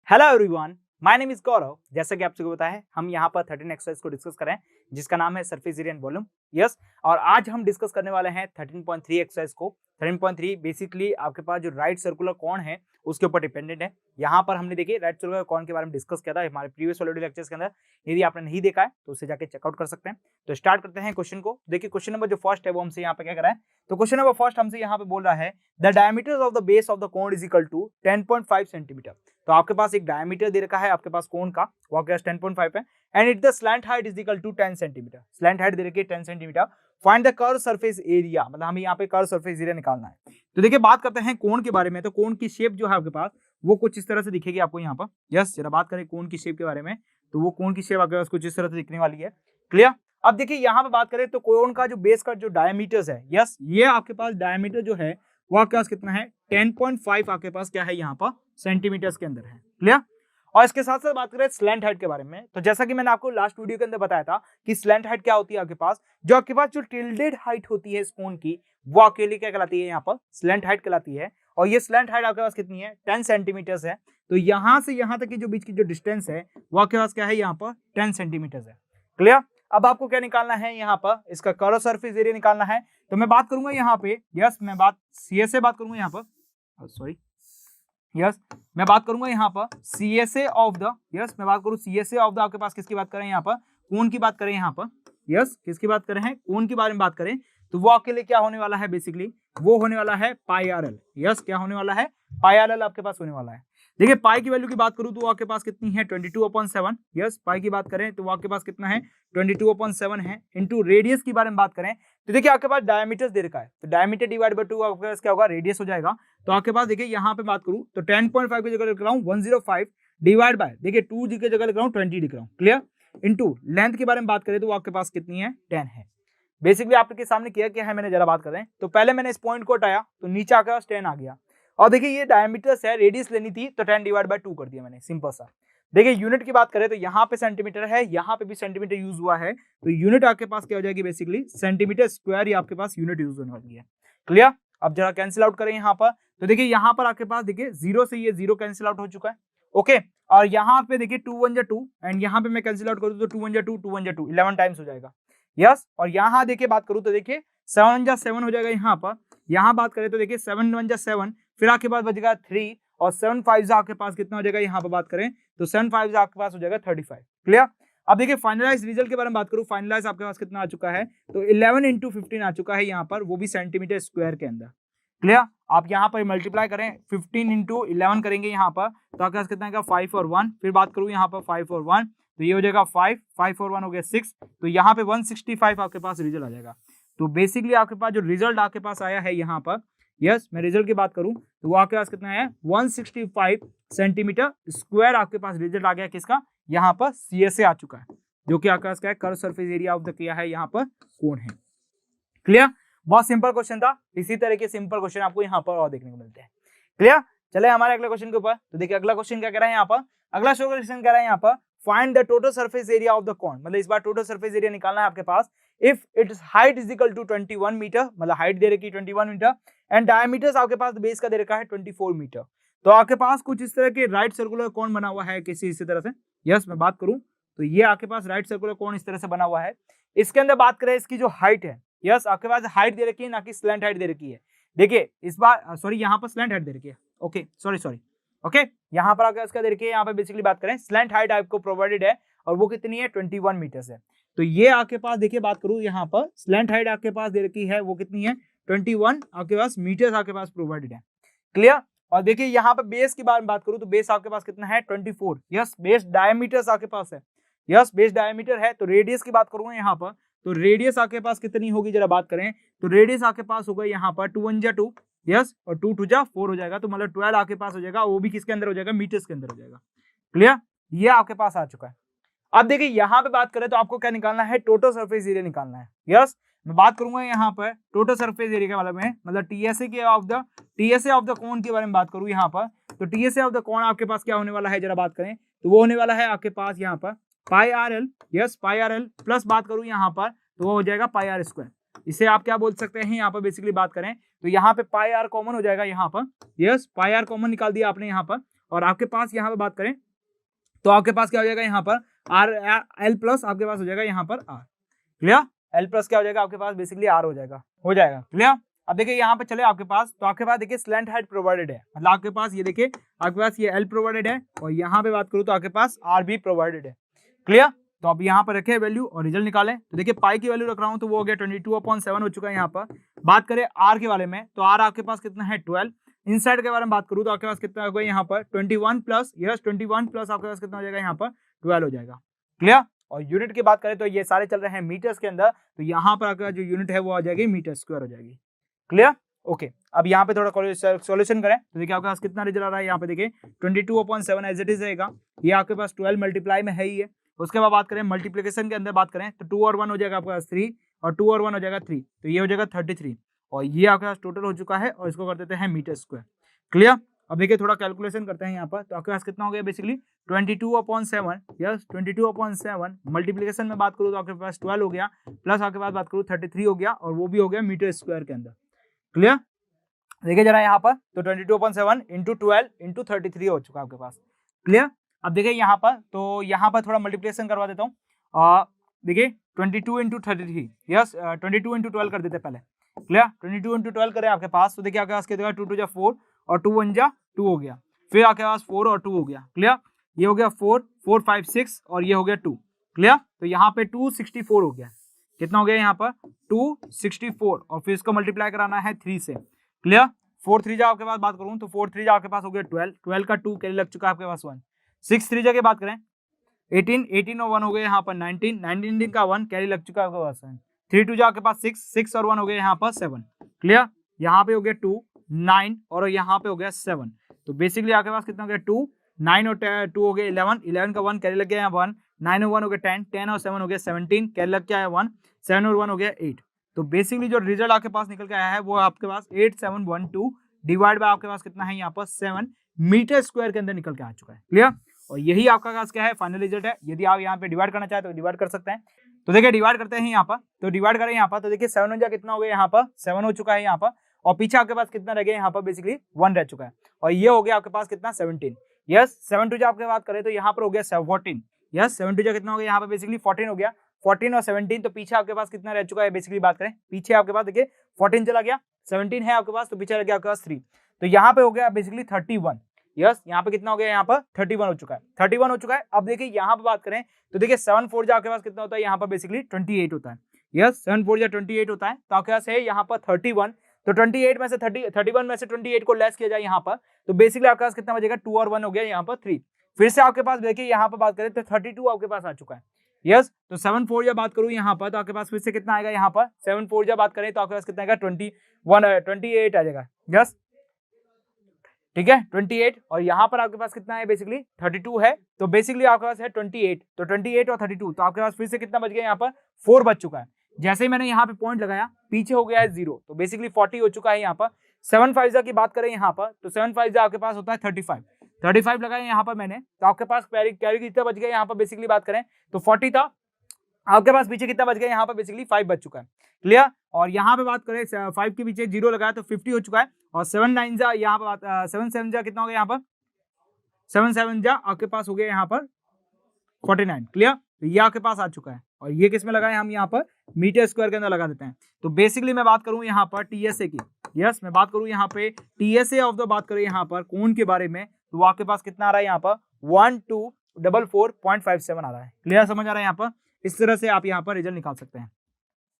Hello everyone, my name is Gaurav. जैसा कि आप सबको पता है, हम यहाँ पर 13 एक्सरसाइज को डिस्कस कर रहे हैं जिसका नाम है surface area and volume. Yes, और आज हम डिस्कस करने वाले हैं 13.3 एक्सरसाइज को। 13.3 बेसिकली आपके पास जो राइट सर्कुलर कॉन है उसके ऊपर डिपेंडेंट है। यहाँ पर हमने देखिए राइट सर्कुलर कॉन के बारे में डिस्कस किया था हमारे प्रीवियस ऑलरेडी लेक्चर्स के अंदर। यदि आपने नहीं देखा है तो उसे जाके चेकआउट कर सकते हैं। तो स्टार्ट करते हैं क्वेश्चन को। देखिए क्वेश्चन नंबर जो फर्स्ट है वो हमसे यहाँ पे क्या कर रहा है, तो क्वेश्चन नंबर फर्स्ट हमसे यहाँ पे बोल रहा है the diameter of the base of the cone is equal to 10.5 centimetre. तो आपके पास एक डायमीटर दे रखा है आपके पास कोन का, वो आपके पास 10.5 है and it the slant height is equal to 10 centimetre. Slant height दे रखी है 10 centimetre. Find the curve surface area, मतलब हमें यहाँ पे कर्व सरफेस एरिया निकालना है। तो देखिए बात करते हैं कोन के बारे में। तो कोन की शेप जो है आपके पास वो कुछ इस तरह से दिखेगी आपको यहाँ पर। यस, जरा बात करें कोन की शेप के बारे में, तो वो कोन की शेप आपके पास कुछ इस तरह से दिखने वाली है। क्लियर। अब देखिए यहाँ पे बात करें तो कोन का जो बेस का जो डायमीटर है, यस, ये आपके पास डायमीटर जो है वो आपके पास कितना है 10.5 आपके पास क्या है यहाँ पर सेंटीमीटर के अंदर है। क्लियर। और इसके साथ साथ बात करें स्लैंट हाइट के बारे में, तो जैसा कि मैंने आपको लास्ट वीडियो के अंदर बताया था कि स्लैंट हाइट क्या होती है आपके पास, जो आपके पास जो टिल्डेड हाइट होती है इस कोन की, वो अकेले क्या कहलाती है यहाँ पर स्लैंट हाइट कहलाती है। और ये स्लैंट हाइट आपके पास कितनी है 10 सेंटीमीटर है। तो यहाँ से यहाँ तक की जो बीच की जो डिस्टेंस है वो आपके पास क्या है यहाँ पर 10 सेंटीमीटर है। क्लियर। अब आपको क्या निकालना है यहाँ पर, इसका कर्व सरफेस एरिया निकालना है। तो मैं बात करूंगा यहाँ पे, यस, मैं बात सीएसए बात करूंगा यहाँ पर, सॉरी, यस, मैं बात करूंगा यहाँ पर सीएसए ऑफ द, यस, मैं बात करूं सीएसए ऑफ द, आपके पास किसकी बात करें यहाँ पर, कोन की बात करें यहाँ पर। यस, किसकी बात करें हैं, कोन के बारे में बात करें, तो वो आपके लिए क्या होने वाला है, बेसिकली वो होने वाला है पाई आर एल। यस, क्या होने वाला है, पाई आर एल आपके पास होने वाला है। देखिए पाई की वैल्यू की बात करूं तो वो आपके पास कितनी है 22/7। यस, पाई की बात करें तो वो आपके पास कितना है 22/7 है। इंटू रेडियस की बारे में बात करें तो देखिए आपके पास डायमीटर दे रखा है, तो डायमीटर डिवाइड बाय 2 आपके पास क्या होगा, रेडियस हो जाएगा। तो आपके पास देखिए यहाँ पे बात करूं तो 10.5 की जगह लिख रहा हूँ 105 डिवाइड बाय, देखिए 2 की जगह लिख रहा हूँ 20 लिख रहा हूँ। क्लियर। इंटू लेंथ के बारे में बात करें तो वो आपके पास कितनी है 10 है। बेसिकली आपके सामने किया है मैंने, जरा बात करें तो पहले मैंने इस पॉइंट को हटाया तो नीचे आपके पास 10 आ गया। और देखिए ये डायमीटर है, रेडियस लेनी थी तो 10 डिवाइड बाय 2 कर दिया मैंने, सिंपल सा। देखिए यूनिट की बात करें तो यहाँ पे सेंटीमीटर है, यहाँ पे भी सेंटीमीटर यूज हुआ है, तो यूनिट आपके पास क्या हो जाएगी, बेसिकली सेंटीमीटर स्क्वायर ही आपके पास यूनिट यूज होने वाली है। क्लियर। अब जरा कैंसिल आउट करें यहाँ पर, तो देखिए यहाँ पर आपके पास देखिए 0 से ये 0 कैंसिल आउट हो चुका है। ओके, और यहाँ पे देखिए 2 1 जा 2 एंड यहाँ पे मैं कैंसिल आउट करूँ तो 2 1 जा 2 2 1 जा 2 11 टाइम्स हो जाएगा। यस, और यहाँ देखिए बात करूँ तो देखिए 7 जा 7 हो जाएगा यहाँ पर। यहाँ बात करें तो देखिए 7 1 जा 7, फिर आपके पास बचेगा 3 और 7 5 आपके पास कितना हो जाएगा, यहाँ पर बात करें तो 7 5 आपके पास हो जाएगा 35। क्लियर। अब देखिए फाइनलाइज रिजल्ट के बारे में बात करूं, फाइनलाइज आपके पास कितना आ चुका है, तो 11 × 15 आ चुका है यहाँ पर, वो भी सेंटीमीटर स्क्वायर के अंदर। क्लियर। आप यहाँ पर मल्टीप्लाई करें 15 × 11 करेंगे यहाँ पर, तो आपके पास कितना आएगा 5 और 1, फिर बात करूँ यहाँ पर 5 और 1, तो ये हो जाएगा 5 5 और 1 हो गया 6, तो यहाँ पे 165 आपके पास रिजल्ट आ जाएगा। तो बेसिकली आपके पास जो रिजल्ट आपके पास आया है यहाँ पर, यस, मैं रिजल्ट की बात करूं तो वो आपके पास कितना है 165 सेंटीमीटर स्क्वायर आपके पास रिजल्ट आ गया किसका, यहाँ पर सीएसए आ चुका है, जो कि आपके पास क्या है curve surface area of the किया है यहाँ पर कोन है। क्लियर। बहुत सिंपल क्वेश्चन था, इसी तरह के सिंपल क्वेश्चन आपको यहाँ पर और देखने को मिलते हैं। क्लियर। चले हमारे अगले क्वेश्चन के ऊपर, तो देखिए अगला क्वेश्चन क्या कह रहा है यहाँ पर, अगला क्वेश्चन कह रहा है यहाँ पर find the total surface area of the cone, मतलब इस बार टोटल सरफेस एरिया निकालना है आपके पास if its height is equal to 21 metre, मतलब हाइट दे रखी है 21 मीटर एंड डायमीटर आपके पास बेस का दे रखा है 24 मीटर। तो आपके पास कुछ इस तरह के राइट सर्कुलर कोन बना हुआ है किसी इसी तरह से। यस, मैं बात करूं तो ये आपके पास राइट सर्कुलर कोन इस तरह से बना हुआ है। इसके अंदर बात करें इसकी जो हाइट है, यस, आपके पास हाइट दे रखी है ना कि स्लैंट हाइट दे रखी है। देखिए इस बार सॉरी यहाँ पर स्लैंट हाइट दे रखी है, ओके सॉरी ओके, यहाँ पर आपके इसका दे रखी है, यहाँ पर बेसिकली बात करें स्लैंट हाइट आपको प्रोवाइडेड है और वो कितनी है 21 मीटर है। तो ये आपके पास देखिए बात करूं यहाँ पर स्लैंट हाइट आपके पास दे रखी है, वो कितनी है 21 आपके पास मीटर्स आपके पास प्रोवाइडेड है। क्लियर। और देखिए यहाँ पर बेस की बारे में बात करूं तो बेस आपके पास कितना है 24। यस, बेस डायमीटर्स आपके पास है, यस, बेस डायमीटर है। तो रेडियस की बात करूंगा यहाँ पर, तो रेडियस आपके पास कितनी होगी जरा बात करें, तो रेडियस आपके पास होगा यहाँ पर 2 1 जा 2, यस, और 2 2 जा 4 हो जाएगा, तो मतलब 12 आपके पास हो जाएगा, वो भी किसके अंदर हो जाएगा, मीटर्स के अंदर हो जाएगा। क्लियर। ये आपके पास आ चुका है। अब देखिए यहाँ पे बात करें तो आपको क्या निकालना है, टोटल सरफेस एरिया निकालना है। यस, मैं बात करूंगा यहाँ पर टोटल सरफेस एरिया के बारे में, मतलब टीएसए ऑफ द कोन के बारे में बात करूँ यहाँ पर, तो टीएसए ऑफ द कोन आपके पास क्या होने वाला है जरा बात करें, तो वो होने वाला है आपके पास यहाँ पर पाई आर एल। यस, पाई आर एल प्लस बात करूँ यहाँ पर तो वो हो जाएगा पाई आर स्क्वायर। इसे आप क्या बोल सकते हैं यहाँ पर बेसिकली बात करें तो यहाँ पे पाई आर कॉमन हो जाएगा यहाँ पर। यस, पाई आर कॉमन निकाल दिया आपने यहाँ पर, और आपके पास यहाँ पे बात करें तो आपके पास क्या हो जाएगा यहाँ पर आर एल प्लस आपके पास हो जाएगा यहाँ पर आर। क्लियर? एल प्लस क्या हो जाएगा आपके पास बेसिकली आर हो जाएगा क्लियर? अब देखिए यहाँ पे चले आपके पास, तो आपके पास देखिए स्लैंट हाइट प्रोवाइडेड है, मतलब आपके पास ये देखिए आपके पास ये एल प्रोवाइडेड है और यहाँ पे बात करूँ तो आपके पास आर भी प्रोवाइडेड है। क्लियर? तो अब यहाँ पर रखे वैल्यू और रिजल्ट निकालें, तो देखिए पाई की वैल्यू रख रहा हूँ तो वो हो गया 22/7 हो चुका है। यहाँ पर बात करें आर के बारे में तो आर आपके पास कितना है 12। इनसाइड के बारे में बात करूँ तो आपके पास कितना होगा यहाँ पर 21 प्लस आपके पास कितना हो जाएगा यहाँ पर 12 हो जाएगा। क्लियर? और यूनिट की बात करें तो ये सारे चल रहे हैं मीटर्स के अंदर, तो यहाँ पर आपका जो यूनिट है वो आ जाएगी मीटर स्क्वायर हो जाएगी। क्लियर? ओके, अब यहाँ पे थोड़ा सॉल्यूशन करें तो देखिए आपके पास कितना रिजल्ट आ रहा है। यहाँ पे देखिए 22/7 एज इट इज रहेगा, ये आपके पास 12 मल्टीप्लाई में है ही है। उसके बाद बात करें मल्टीप्लिकेशन के अंदर बात करें तो 2 और 1 हो जाएगा आपके पास 3 और 2 और 1 हो जाएगा 3, तो ये हो जाएगा 33 और ये आपके पास टोटल हो चुका है और इसको कर देते हैं मीटर स्क्वायर। क्लियर? अब देखिए थोड़ा कैलकुलेशन करते हैं यहाँ पर, तो आपके पास कितना हो गया बेसिकली 22/7, यस 22/7 मल्टीप्लिकेशन में बात करूँ तो आपके पास 12 हो गया प्लस आपके पास बात करूँ 33 हो गया और वो भी हो गया मीटर स्क्वायर के अंदर। क्लियर? देखिए जरा यहाँ पर तो 22/7 इंटू 12 इंटू 33 हो चुका है आपके पास। क्लियर? अब देखिए यहाँ पर, तो यहाँ पर थोड़ा मल्टीप्लिकेशन करवा देता हूँ। देखिए 22 इंटू 33, यस 22 इंटू 12 कर देते पहले। क्लियर? 22 इंटू 12 करें आपके पास तो देखिए आपके पास कितना 2 2 4 और 2 1 2 हो गया, फिर आपके पास 4 और 2 हो गया। क्लियर? ये हो गया 4 4 5 6 और ये हो गया 2। क्लियर? तो यहाँ पे 264 हो गया। कितना हो गया यहाँ पर 264 और फिर इसको मल्टीप्लाई कराना है 3 से। क्लियर? 4 3 जा आपके पास बात करूँ तो 4 3 जा आपके पास हो गया 12, 12 का 2 कैरी लग चुका है आपके पास 1, 6 3 जा की बात करें 18, 18 और 1 हो गए यहाँ पर 19, 19 का 1 कैरी लग चुका है आपके पास 3 2 जा आपके पास 6, 6 और 1 हो गए यहाँ पर 7। क्लियर? यहाँ पे हो गया 2 9 और यहाँ पे हो गया 7, तो बेसिकली आपके पास कितना हो गया 2 9 और 2 हो गया 11, 11 का 1 कैरी लग गया यहाँ 1, 9 और 1 हो गया 10, 10 और 7 हो गया 17 कैरी लग गया है 1, 7 और 1 हो गया 8। तो बेसिकली जो रिजल्ट आपके पास निकल के आया है वो आपके पास 8712 डिवाइड बाय आपके पास कितना है यहाँ पर 7 मीटर स्क्वायर के अंदर निकल के आ चुका है। क्लियर? और यही आपका पास क्या है फाइनल रिजल्ट है। यदि आप यहाँ पे डिवाइड करना चाहे तो डिवाइड कर सकते हैं। तो देखिए डिवाइड करते हैं यहाँ पर, तो डिवाइड करें यहाँ पर तो देखिए 7 1 कितना हो गया यहाँ पर 7 हो चुका है यहाँ पर और पीछे आपके पास कितना रह गया यहाँ पर बेसिकली 1 रह चुका है और ये हो गया आपके पास कितना 17। यस 7 2 आपके बात करें तो यहाँ पर हो गया 14। यस 7 2 कितना हो गया यहाँ पर बेसिकली 14 हो गया, 14 और 17, तो पीछे आपके पास कितना रह चुका है बेसिकली बात करें पीछे आपके पास देखिए 14 चला गया, 17 है आपके पास तो पीछे रह गया आपके पास 3, तो यहाँ पे हो गया बेसिकली 31। यस यहाँ पे कितना हो गया यहाँ पर 31 हो चुका है, 31 हो चुका है। अब देखिए यहाँ पे बात करें तो देखिए 7 4 आपके पास कितना होता है यहाँ पर बेसिकली 28 होता है। यस 7 4 28 होता है, तो आपके पास है यहाँ पर 31, तो 28 में से 31 में से 28 को लेस किया जाए यहाँ पर तो बेसिकली आपके पास कितना बचेगा 2 और 1 हो गया यहाँ पर 3। फिर से आपके पास देखिए यहाँ पर बात करें तो 32 आपके पास आ चुका है। यस तो 7 4 जब बात करूँ यहाँ पर तो आपके पास फिर से कितना आएगा यहाँ पर 7 4 जब बात करें तो आपके पास कितना आएगा 28 आ जाएगा। यस ठीक है 28 और यहाँ पर आपके पास कितना है बेसिकली 32 है, तो बेसिकली आपके पास है 28, तो 28 और 32 तो आपके पास फिर से कितना बच गया यहाँ पर 4 बच चुका है। जैसे ही मैंने यहाँ पे पॉइंट लगाया पीछे हो गया है 0, तो बेसिकली 40 हो चुका है यहाँ पर। 7 5 की बात करें यहाँ पर तो 7 5 आपके पास होता है 35 लगाया यहाँ पर मैंने, तो आपके पास कैरी कितना बच गया यहाँ पर बेसिकली बात करें तो 40 था, आपके पास पीछे कितना बच गया यहाँ पर बेसिकली 5 बच चुका है। क्लियर? और यहाँ पे बात करें 5 के पीछे 0 लगाया तो 50 हो चुका है और 7 9 जा यहाँ पर 7 7 जा कितना हो गया यहाँ पर 7 7 जा आपके पास हो गया यहाँ पर 49। क्लियर? तो ये आपके पास आ चुका है और ये किस में लगाए हम यहाँ पर मीटर स्क्वायर के अंदर लगा देते हैं। तो बेसिकली मैं बात करूँ यहाँ पर टीएसए की, यस मैं बात करूँ यहाँ पे टीएसए ऑफ द बात करें यहाँ पर कोण के बारे में तो आपके पास कितना आ रहा है यहाँ पर 1244.57 आ रहा है। क्लियर समझ आ रहा है यहाँ पर? इस तरह से आप यहाँ पर रिजल्ट निकाल सकते हैं।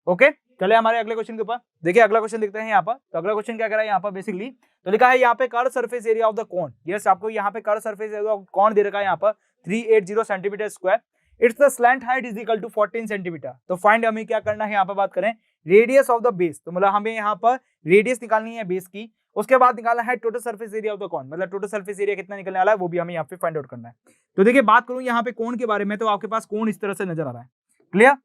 ओके चले हमारे अगले क्वेश्चन के ऊपर। देखिए अगला क्वेश्चन देखते हैं यहाँ पर, तो अगला क्वेश्चन क्या कह रहा है यहाँ पर बेसिकली, तो लिखा है यहाँ पे curve surface area of the cone. Yes आपको यहाँ पे curve surface area of cone दे रखा है यहाँ पर 380 centimetre square, it's the slant height is equal to 14 centimetre. तो फाइंड हमें क्या करना है यहाँ पर बात करें रेडियस ऑफ द बेस, तो मतलब हमें यहाँ पर रेडियस निकालनी है बेस की, उसके बाद निकालना है total surface area of the cone, मतलब टोटल सरफेस एरिया कितना निकलने वाला है वो भी हमें यहाँ पे फाइंड आउट करना है। तो देखिए बात करूँ यहाँ पे कोन के बारे में तो आपके पास कोन इस तरह से नजर आ रहा है। क्लियर?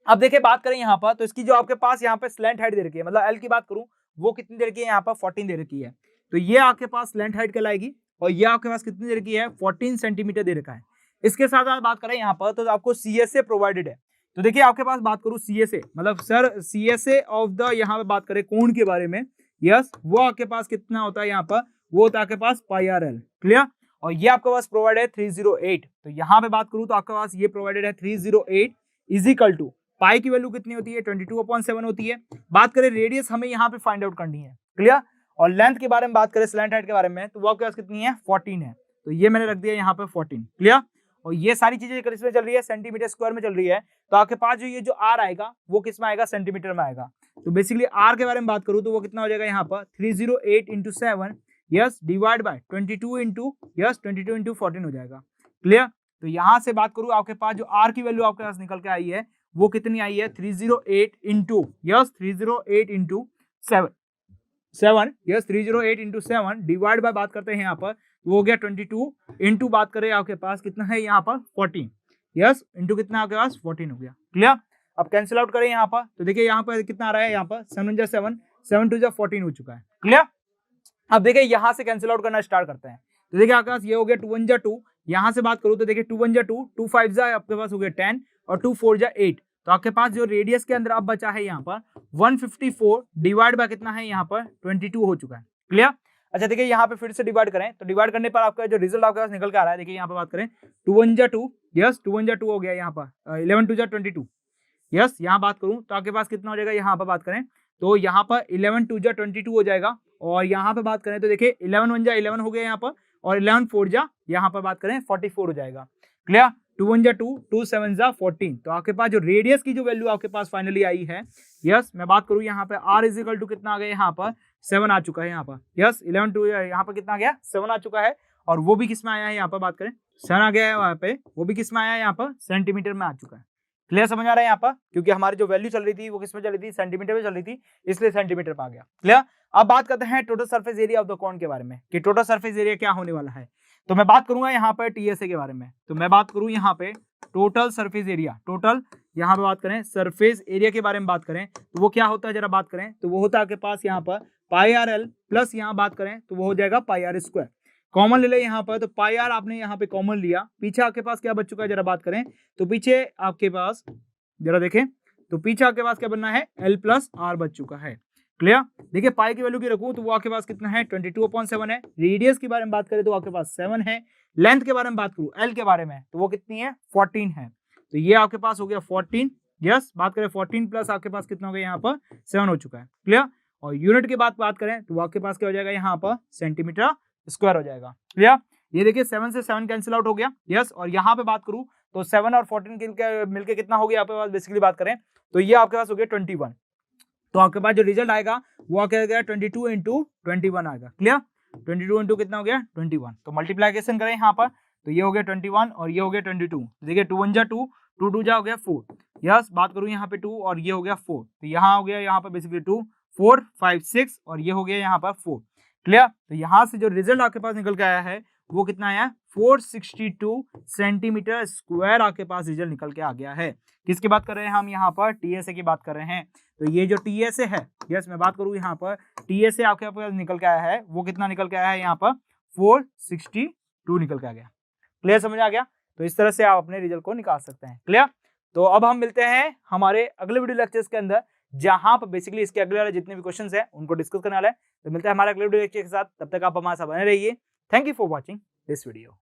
अब देखिए बात करें यहाँ पर तो इसकी जो आपके पास यहाँ पे स्लैंट हाइट दे रखी है, मतलब एल की बात करूं वो कितनी दे रखी है यहाँ पर 14 दे रखी है, तो ये आपके पास स्लैंट हाइट कहलाएगी और ये आपके पास कितनी दे रखी है 14 सेंटीमीटर दे रखा है। इसके साथ साथ बात करें यहाँ पर तो आपको सीएसए प्रोवाइडेड है, तो देखिए आपके पास बात करूं सीएसए मतलब सर सीएसए ऑफ द यहाँ पे बात करें कोण के बारे में, यस वो आपके पास कितना होता है यहाँ पर वो होता है आपके पास पाई आर एल। क्लियर? और ये आपके पास प्रोवाइडेड है 308। तो यहाँ पे बात करूँ तो आपके पास ये प्रोवाइडेड है 308 इज इक्वल टू पाई की वैल्यू कितनी होती है 22/7 होती है। बात करें रेडियस हमें यहाँ पे फाइंड आउट करनी है, क्लियर। और लेंथ के बारे में बात करें स्लैंट हाइट के बारे में तो वो आपके पास कितनी है 14 है। तो ये मैंने रख दिया यहाँ पे 14, क्लियर। और ये सारी चीजें इसमें चल रही है सेंटीमीटर स्क्वायर में चल रही है। तो आपके पास जो ये जो आर आएगा वो किस में आएगा सेंटीमीटर में आएगा। तो बेसिकली आर के बारे में बात करूँ तो वो कितना हो जाएगा यहाँ पर 308 into 7 yes divide by 22 into 14 हो जाएगा, क्लियर। तो यहाँ से बात करूँ आपके पास जो आर की वैल्यू आपके पास निकल के आई है वो कितनी आई है 308 इंटू 7 डिवाइड बाय बात करते हैं यहाँ पर वो हो गया 22 इंटू बात करें आपके पास कितना है यहाँ पर 14 यस इंटू कितना आपके पास 14 हो गया, क्लियर। अब कैंसिल आउट करें यहाँ पर तो देखिए यहाँ पर कितना आ रहा है यहाँ पर 7 2 14 हो चुका है, क्लियर। अब देखिए यहाँ से कैंसिल आउट करना स्टार्ट करते हैं। तो देखिए आपके पास ये हो गया 2 1 2। यहाँ से बात करूँ तो देखिए 2 1 2 2 5 आपके पास हो गया 10 और 2 4 8। तो आपके पास जो रेडियस के अंदर अब बचा है यहाँ पर 154 डिवाइड बाय कितना है यहाँ पर 22 हो चुका है, क्लियर। अच्छा देखिए यहाँ पे फिर से डिवाइड करें तो डिवाइड करने पर आपका जो रिजल्ट आपके पास निकल के आ रहा है देखिए यहाँ पे बात करें 2 1 2 यस 2 1 2 हो गया यहाँ पर 11 2 22 यस। यहाँ बात करूँ तो आपके पास कितना हो जाएगा यहाँ पर बात करें तो यहाँ पर 11 2 22 हो जाएगा। और यहाँ पे बात करें तो देखिए 11 1 11 हो गया यहाँ पर और 11 4 यहाँ पर बात करें 44 हो जाएगा, क्लियर। 2 1 2 2 7 14। तो आपके पास जो रेडियस की जो वैल्यू आपके पास फाइनली आई है यस मैं बात करूँ यहाँ पे r इज इक्वल टू कितना आ गया यहाँ पर 7 आ चुका है यहाँ पर यस 11 2 यहाँ पर कितना आ गया 7 आ चुका है। और वो भी किस में आया है यहाँ पर बात करें 7 आ गया है वहाँ पे वो भी किस में आया है यहाँ पर सेंटीमीटर में आ चुका है, क्लियर समझ आ रहा है यहाँ पर। क्योंकि हमारी जो वैल्यू चल रही थी वो किस में चल रही थी सेंटीमीटर में चल रही थी इसलिए सेंटीमीटर पे आ गया, क्लियर। अब बात करते हैं total surface area of the कोन के बारे में कि टोटल सरफेस एरिया क्या होने वाला है। तो मैं बात करूंगा यहाँ पे टीएसए के बारे में। तो मैं बात करूं यहाँ पे टोटल सरफेस एरिया, टोटल यहाँ पे बात करें सरफेस एरिया के बारे में बात करें तो वो क्या होता है जरा बात करें तो वो होता है आपके पास यहाँ पर पाई आर एल प्लस यहाँ बात करें तो वो हो जाएगा पाई आर स्क्वायर। कॉमन ले ले यहाँ पर तो पाई आर आपने यहाँ पे कॉमन लिया, पीछे आपके पास क्या बच चुका है जरा बात करें तो पीछे आपके पास जरा देखें तो पीछे आपके पास क्या बनना है एल प्लस आर बच चुका है, क्लियर। देखिए पाई की वैल्यू की रखूं तो वो आपके पास कितना है 22/7 है। रेडियस की बारे में बात करें तो आपके पास 7 है। लेंथ के बारे में बात करूं एल के बारे में तो वो कितनी है 14 है। तो ये आपके पास हो गया 14 यस बात करें 14 प्लस आपके पास कितना हो गया यहाँ पर 7 हो चुका है, क्लियर। और यूनिट की बात करें तो वो आपके पास क्या हो जाएगा यहाँ पर सेंटीमीटर स्क्वायर हो जाएगा, क्लियर। ये देखिए 7 से 7 कैंसिल आउट हो गया यस। और यहाँ पे बात करूं तो 7 और 14 मिलके कितना हो गया आपके पास बेसिकली बात करें तो ये आपके पास हो गया 21। तो आपके पास जो रिजल्ट आएगा वो क्या गया 22 इंटू 21 आएगा, क्लियर। 22 इंटू कितना हो गया 21। तो मल्टीप्लीकेशन करें यहाँ पर तो ये हो गया 21 और ये हो गया 22। देखिए 2 1 2 2 2 हो गया 4 यस बात करूँ यहाँ पे 2 और ये हो गया 4। तो यहाँ हो गया यहाँ पर बेसिकली 2 4 5 6 और ये हो गया यहाँ पर 4, क्लियर। तो यहाँ से जो रिजल्ट आपके पास निकल के आया है वो कितना आया 462 सेंटीमीटर स्क्वायर आपके पास रिजल्ट निकल के आ गया है। किसकी बात कर रहे हैं हम यहाँ पर टीएसए की बात कर रहे हैं। तो ये जो टीएसए है यस मैं बात करूँ यहाँ पर टीएसए आपके पास निकल के आया है वो कितना निकल के आया है यहाँ पर 462 निकल के आ गया, क्लियर समझ आ गया। तो इस तरह से आप अपने रिजल्ट को निकाल सकते हैं, क्लियर। तो अब हम मिलते हैं हमारे अगले वीडियो लेक्चर्स के अंदर जहां पर बेसिकली इसके अगले वाले जितने भी क्वेश्चंस हैं उनको डिस्कस करने वाला है। तो मिलते हैं हमारे अगले वीडियो लेक्चर के साथ, तब तक आप हमारे साथ बने रहिए। Thank you for watching this video.